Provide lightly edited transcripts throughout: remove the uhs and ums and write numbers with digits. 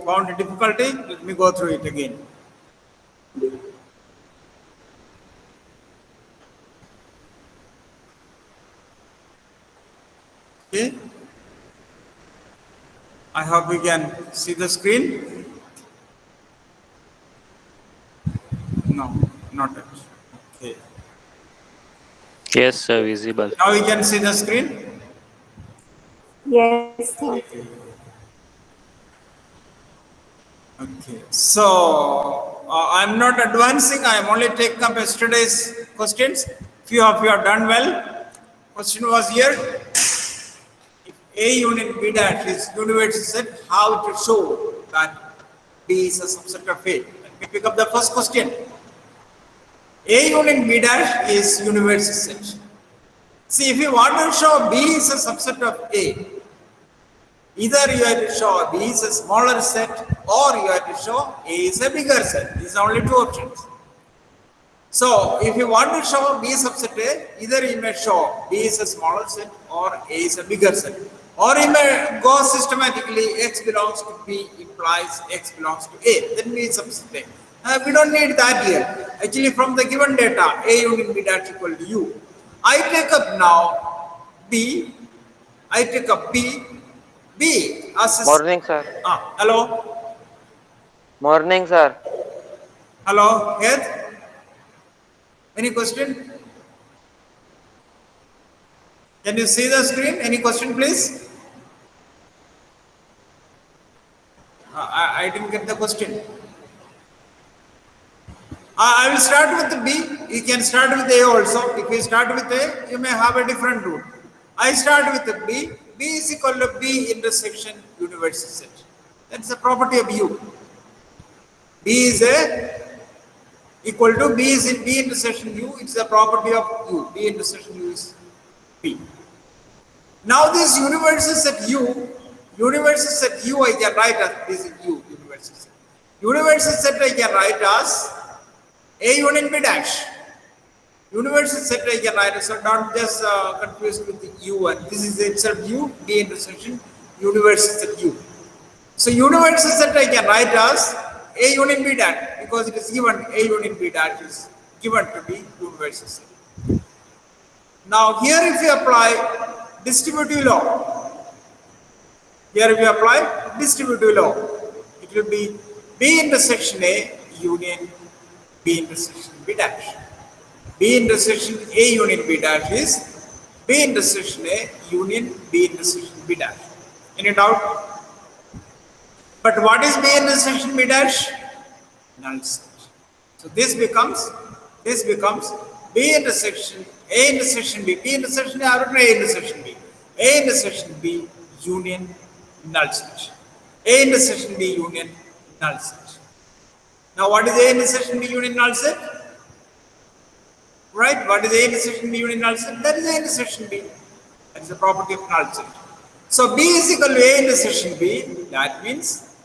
found a difficulty, let me go through it again. Okay. I hope we can see the screen. No, not yet. Okay. Yes, sir, visible. Now we can see the screen. Yes, sir. Okay. So I'm not advancing. I am only taking up yesterday's questions. Few of you have done well. Question was here. If A union B dash is universal set, how to show that B is a subset of A? Let me pick up the first question. A union B dash is universal set. See, if you want to show B is a subset of A, either you have to show B is a smaller set or you have to show A is a bigger set. These are only two options. So, if you want to show B subset A, either you may show B is a smaller set or A is a bigger set. Or you may go systematically, X belongs to B implies X belongs to A, then B is subset A. We don't need that here. Actually, from the given data, A union B dash equal to U. I take up now B, I take up B as a... Morning, sir. Hello? Morning, sir. Hello, Heath? Any question? Can you see the screen? Any question, please? I didn't get the question. I will start with B. You can start with A also. If you start with A, you may have a different route. I start with B. B is equal to B intersection universal set. That's the property of U. B is equal to B is in B intersection U. It's the property of U. B intersection U is B. Now this universal set U I can write as this is U universal set. Universal set I can write as A union B dash. Universal set I can write, so don't just confuse with the U, and this is itself U, B intersection, universal set U. So universal set I can write as A union B dash, because it is given A union B dash is given to be universal set. Now here if you apply distributive law, it will be B intersection A union B intersection B dash. B intersection A union B dash is B intersection A union B intersection B dash. Any doubt? But what is B intersection B dash? Null set. So this becomes B intersection A intersection B. B intersection A or A intersection B. A intersection B union null set. A intersection B union null set. Now what is A intersection B union null set? Right? What is A intersection B union null set? That is A intersection B. That is the property of null set. So B is equal to A intersection B. That means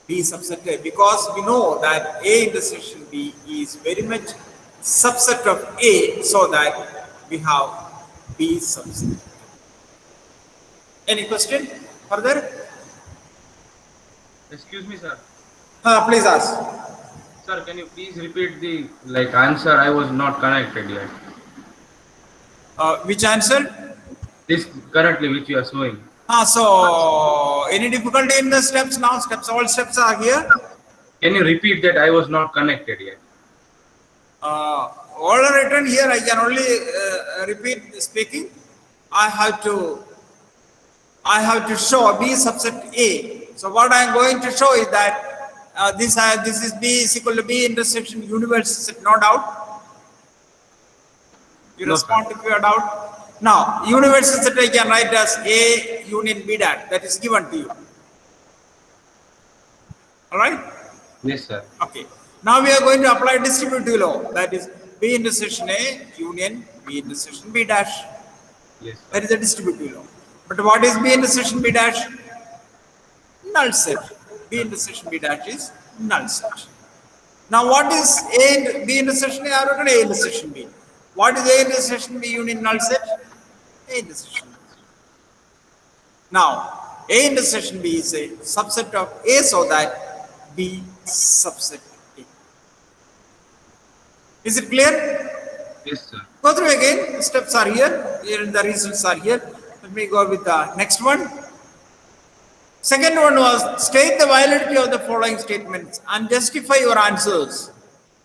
B subset A, because we know that A intersection B is very much subset of A, so that we have B subset. Any question further? Excuse me, sir. Please ask. Sir, can you please repeat the answer? I was not connected yet. Which answer? This currently which you are showing. So any difficulty in the steps now? All steps are here. Can you repeat that? I was not connected yet. All are written here. I can only repeat speaking. I have to show B subset A. So what I am going to show is that this is B is equal to B intersection universal set. No doubt. You respond if you have doubt. Now, universal set I can write as A union B dash. That is given to you. All right? Yes, sir. Okay. Now we are going to apply distributive law. That is B intersection A union B intersection B dash. Yes, sir. That is a distributive law. But what is B intersection B dash? Null set. B intersection B dash is null set. Now what is A B intersection A or A intersection B? What is A intersection B union null set? A intersection. Now A intersection B is a subset of A, so that B subset A. Is it clear? Yes, sir. Go through again. The steps are here. Here the results are here. Let me go with the next one. Second one was state the validity of the following statements and justify your answers.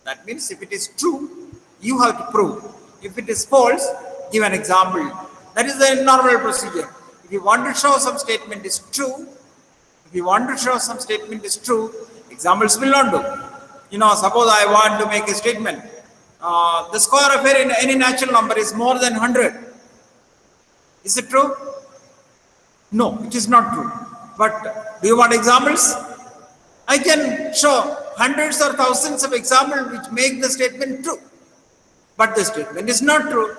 That means if it is true, you have to prove. If it is false, give an example. That is the normal procedure. If you want to show some statement is true, examples will not do. Suppose I want to make a statement. The square of any natural number is more than 100. Is it true? No, it is not true. But do you want examples? I can show hundreds or thousands of examples which make the statement true. But the statement is not true.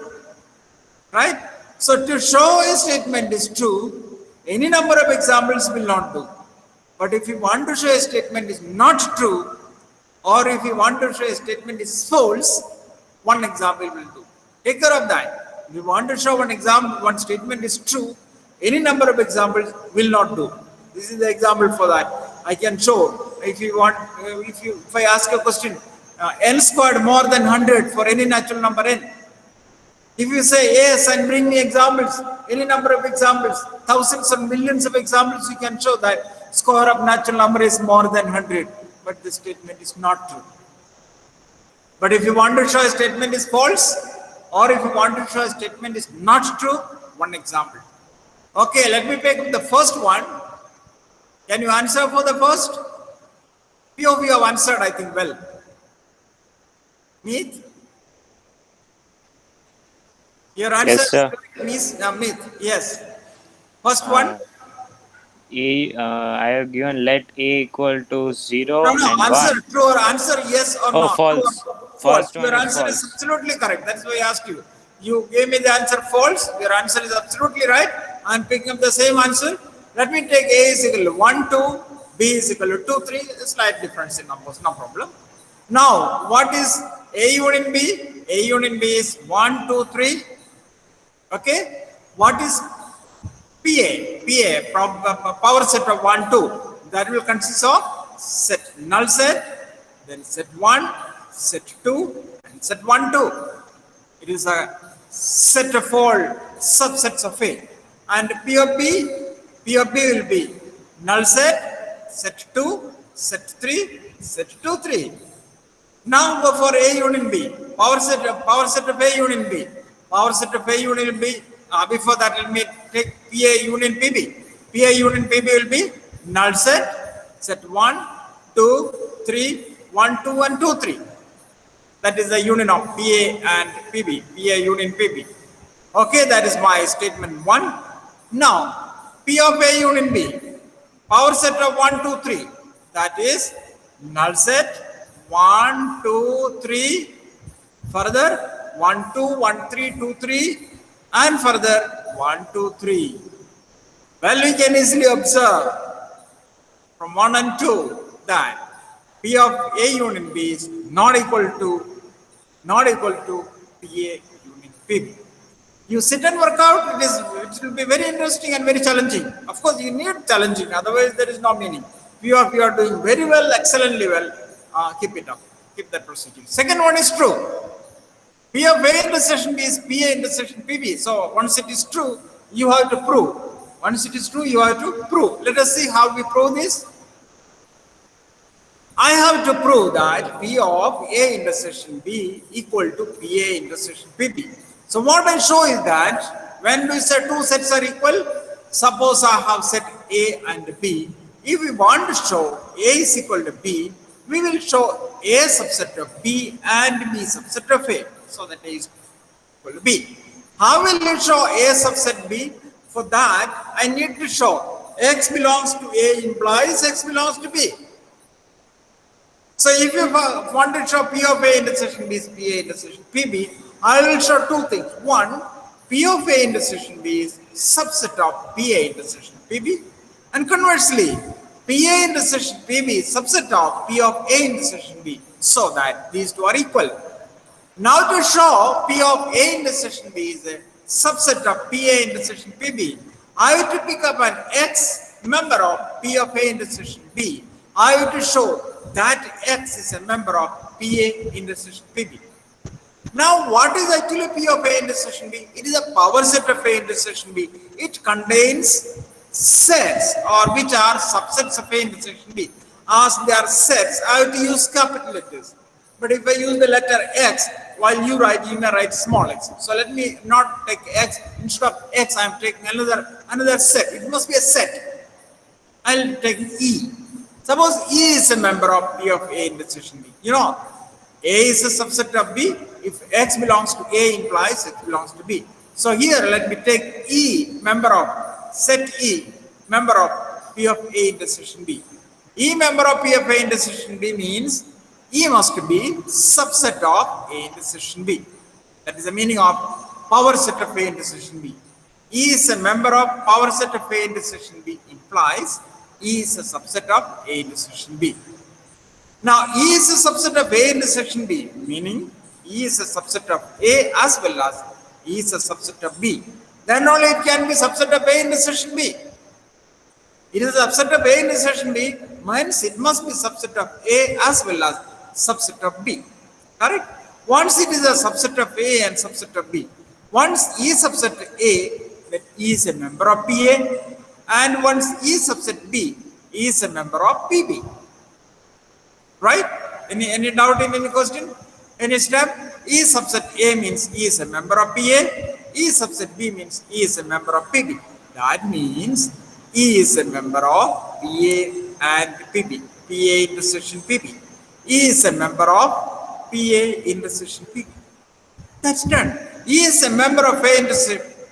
Right? So to show a statement is true, any number of examples will not do. But if you want to show a statement is not true, or if you want to show a statement is false, one example will do. Take care of that. If you want to show one statement is true, any number of examples will not do. This is the example for that. I can show if I ask a question, n squared more than 100 for any natural number n. If you say yes and bring me examples, any number of examples, thousands or millions of examples, you can show that square of natural number is more than 100, but the statement is not true. But if you want to show a statement is false, or if you want to show a statement is not true, one example. Okay, let me pick up the first one. Can you answer for the first? Few of you have answered, I think, well. Meet? Your answer Yes, sir. is Meet. Yes. First one. I have given let A equal to 0 No, and answer 1. true or answer yes or Oh, no. false. True or First false. one Your is answer is false. absolutely correct. That's why I asked you. You gave me the answer false. Your answer is absolutely right. I'm picking up the same answer. Let me take A is equal to 1, 2, B is equal to 2, 3. A slight difference in numbers, no problem. Now, what is A union B? A union B is 1, 2, 3. Okay. What is PA, power set of 1, 2. That will consist of set null set, then set 1, set 2, and set 1, 2. It is a set of all subsets of A. And P of B will be null set, set 2, set 3, set 2, 3. Now go for A union B, power set of A union B. Power set of A union B. Before that, let me take PA union PB. PA union PB will be null set 1, 2, 3, 1, 2, and 2, 3. That is the union of PA and PB. PA union PB. Okay, that is my statement 1. Now, P of A union B, power set of 1, 2, 3. That is null set 1, 2, 3. Further 1, 2, 1, 3, 2, 3. And further 1, 2, 3. Well, we can easily observe from 1 and 2 that P of A union B is not equal to PA union PB. You sit and work out, it will be very interesting and very challenging. Of course, you need challenging, otherwise there is no meaning. If you are doing very well, excellently well, keep it up, keep that procedure. Second one is true. P of A intersection B is PA intersection PB. So once it is true, you have to prove. Once it is true, you have to prove. Let us see how we prove this. I have to prove that P of A intersection B equal to PA intersection PB. So what I show is that when we say two sets are equal, suppose I have set A and B. If we want to show A is equal to B, we will show A subset of B and B subset of A. So that A is equal to B. How will you show A subset B? For that, I need to show X belongs to A implies X belongs to B. So if you want to show P of A intersection B is PA intersection PB, I will show two things. One, P of A intersection B is subset of PA intersection PB. And conversely, PA intersection PB is subset of P of A intersection B, so that these two are equal. Now to show P of A intersection B is a subset of PA intersection PB, I have to pick up an X member of P of A intersection B, I have to show that X is a member of PA intersection PB. Now, what is actually P of A intersection B? It is a power set of A intersection B. It contains sets or which are subsets of A intersection B. As they are sets, I have to use capital letters. But if I use the letter X, while you may write small x. So let me not take X. Instead of X, I am taking another set. It must be a set. I'll take E. Suppose E is a member of P of A intersection B. You know, A is a subset of B. If X belongs to A, implies X belongs to B. So here, let me take E, member of set E, member of P of A intersection B. E member of P of A intersection B means E must be subset of A intersection B. That is the meaning of power set of A intersection B. E is a member of power set of A intersection B implies E is a subset of A intersection B. Now, E is a subset of A intersection B, meaning E is a subset of A as well as E is a subset of B. Then only it can be subset of A intersection B. It is a subset of A intersection B, means it must be subset of A as well as subset of B. Correct? Once it is a subset of A and subset of B, once E subset A, then E is a member of PA, and once E subset B, E is a member of PB. Right? Any doubt in any question? Any step? E subset A means E is a member of PA. E subset B means E is a member of PB. That means E is a member of PA and PB. PA intersection PB. E is a member of PA intersection PB. That's done. E is a member of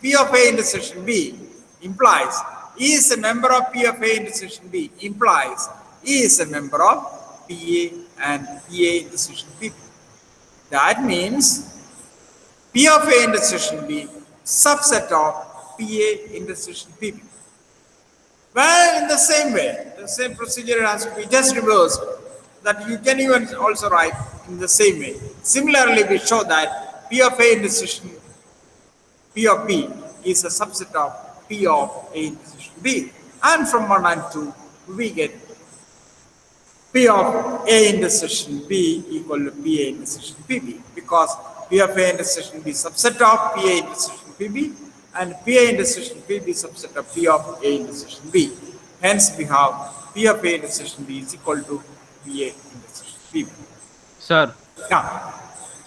P of A intersection B implies E is a member of P of A intersection B implies E is a member of PA and PA intersection PB. That means P of A intersection B subset of PA intersection PB. Well, in the same way, the same procedure has to be just reversed, that you can even also write in the same way. Similarly, we show that P of A intersection P of B is a subset of P of A intersection B. And from 1 and 2, we get P of A intersection B equal to PA intersection PB, because P of A intersection B subset of PA intersection PB and PA intersection PB subset of P of A intersection B. Hence, we have P of A intersection B is equal to PA intersection PB. Sir, Now,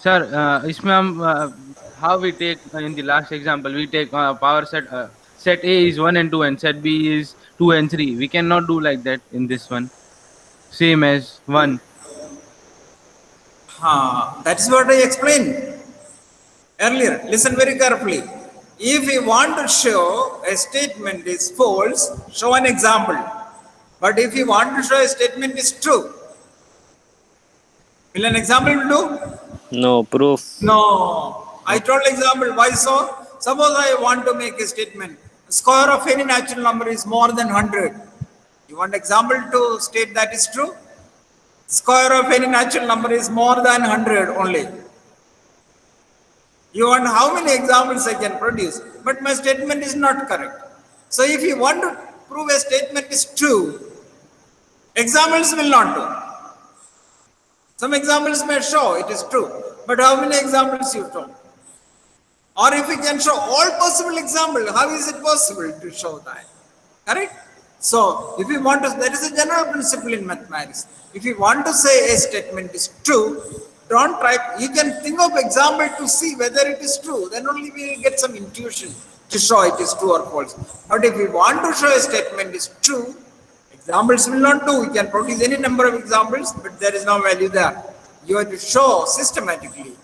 sir, इसमें हम how we take in the last example we take power set set A is 1 and 2 and set B is 2 and 3. We cannot do like that in this one. Same as 1. that is what I explained earlier. Listen very carefully. If we want to show a statement is false, show an example. But if you want to show a statement is true, will an example do? No proof. No. I told example. Why so? Suppose I want to make a statement. Square of any natural number is more than 100. You want example to state that is true? Square of any natural number is more than 100 only. You want how many examples I can produce? But my statement is not correct. So if you want to prove a statement is true, examples will not do. Some examples may show it is true, but how many examples you show? Or if you can show all possible examples, how is it possible to show that? Correct? So, if you want to, that is a general principle in mathematics. If you want to say a statement is true, don't try, you can think of example to see whether it is true, then only we will get some intuition to show it is true or false. But if we want to show a statement is true, examples will not do. We can produce any number of examples, but there is no value there. You have to show systematically.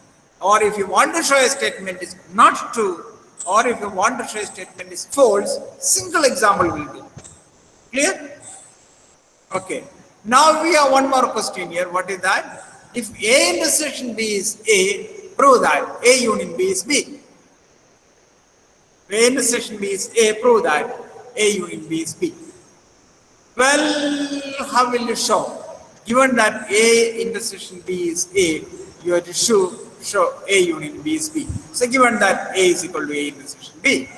Or if you want to show a statement is not true, or if you want to show a statement is false, single example will do. Clear? Okay. Now we have one more question here. What is that? If A intersection B is A, prove that A union B is B. If A intersection B is A, prove that A union B is B. Well, how will you show? Given that A intersection B is A, you have to show A union B is B. So given that A is equal to A intersection B,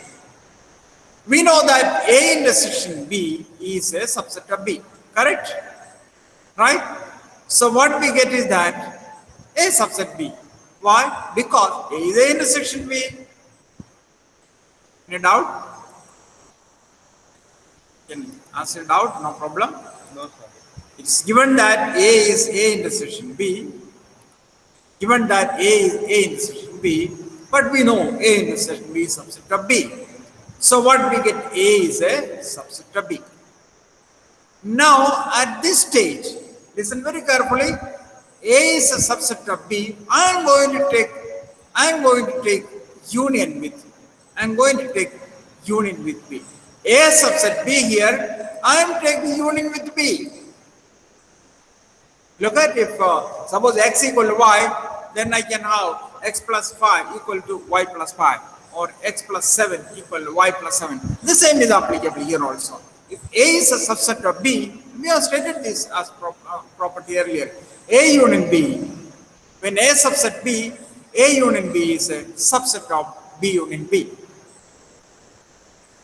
We know that A intersection B is a subset of B, correct? Right? So what we get is that A subset B. Why? Because A is A intersection B. Any doubt? Can answer doubt, no problem. No, sir. It's given that A is A intersection B, given that A is A intersection B, but we know A intersection B is subset of B. So what we get, A is a subset of B. Now at this stage, listen very carefully, A is a subset of B. I am going to take union with, B. A subset B here, I am taking union with B. Look at if suppose x equal to y, then I can have x plus 5 equal to y plus 5, or x plus 7 equal to y plus 7. The same is applicable here also. If A is a subset of B, we have stated this as property earlier. A union B, when A subset B, A union B is a subset of B union B.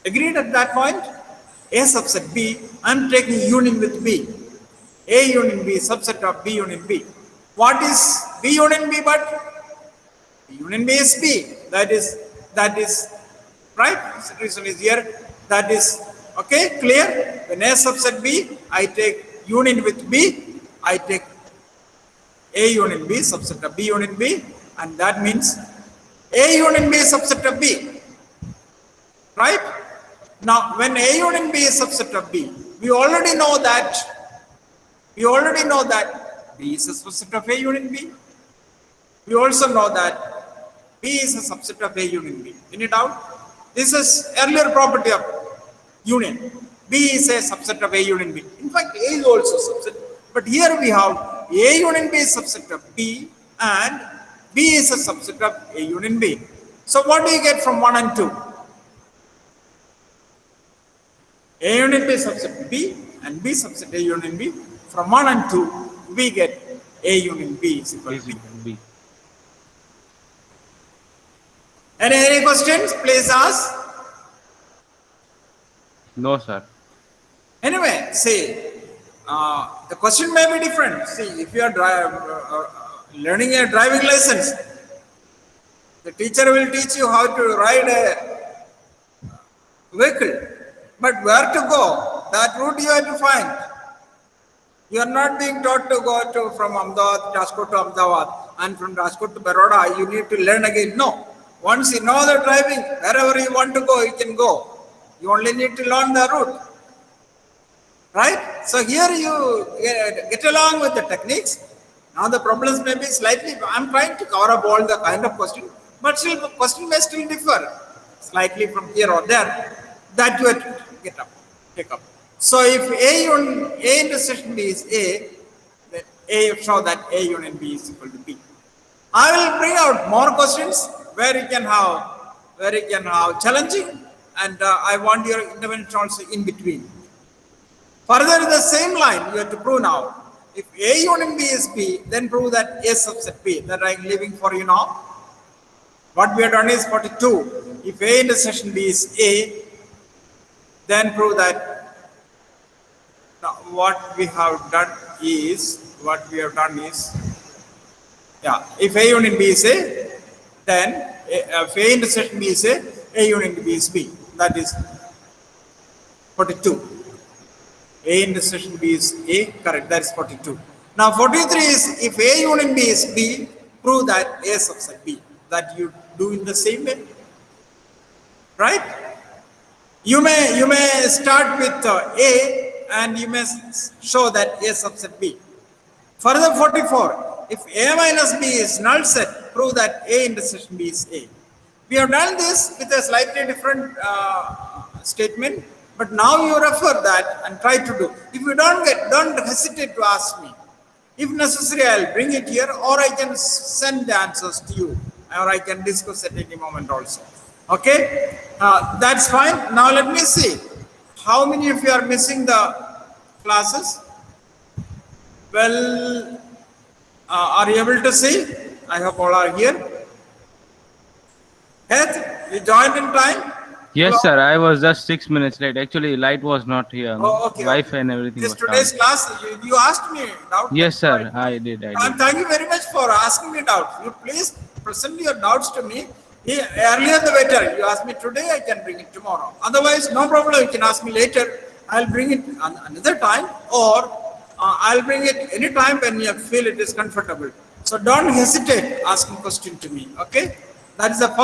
Agreed at that point? A subset B, I am taking union with B. A union B is subset of B union B. What is B union B but? B union B is B. That is right. This reason is here. That is okay, clear? When A subset B, I take union with B, I take A union B subset of B union B, and that means A union B is subset of B. Right? Now, when A union B is subset of B, we already know that B is a subset of A union B. We also know that B is a subset of A union B. Any doubt? This is earlier property of union. B is a subset of A union B. In fact, A is also subset. But here we have A union B is subset of B and B is a subset of A union B. So what do you get from 1 and 2? A union B subset B and B subset A union B. From 1 and 2, we get A union B is equal to B. B. Any questions? Please ask. No, sir. Anyway, see, the question may be different. See, if you are learning a driving license, the teacher will teach you how to ride a vehicle. But where to go? That route you have to find. You are not being taught to go to from Ahmedabad, Rajkot to Ahmedabad, and from Rajkot to Baroda, you need to learn again. No. Once you know the driving, wherever you want to go, you can go. You only need to learn the route. Right? So here you get along with the techniques. Now the problems may be slightly, I'm trying to cover up all the kind of question, but still the question may still differ slightly from here or there. That you have to take up. So if A intersection B is A, then A show that A union B is equal to B. I will bring out more questions where you can have challenging, and I want your intervention also in between. Further in the same line, you have to prove now. If A union B is B, then prove that A subset B. That I am leaving for you now. What we have done is 42. If A intersection B is A, then prove that. Now, what we have done is, if A union B is A, then if A intersection B is A union B is B. That is 42. A intersection B is A, correct, that is 42. Now 43 is, if A union B is B, prove that A subset B. That you do in the same way. Right? You may start with A, and you may show that A subset B. Further 44, if A minus B is null set, prove that A intersection B is A. We have done this with a slightly different statement, but now you refer that and try to do. If you don't hesitate to ask me. If necessary, I'll bring it here, or I can send the answers to you, or I can discuss at any moment also. Okay, that's fine. Now let me see. How many of you are missing the classes? Well, are you able to see? I hope all are here. Heath, you joined in time? Yes, sir. I was just 6 minutes late. Actually, light was not here. Oh, okay. Wi-Fi okay. and everything This was down. today's class, you asked me doubt. Yes, that's sir. why. I did. Thank you very much for asking me doubts. You please present your doubts to me. Earlier the better. You ask me today, I can bring it tomorrow. Otherwise, no problem. You can ask me later. I'll bring it another time, or I'll bring it any time when you feel it is comfortable. So don't hesitate asking question to me. Okay, that is the first.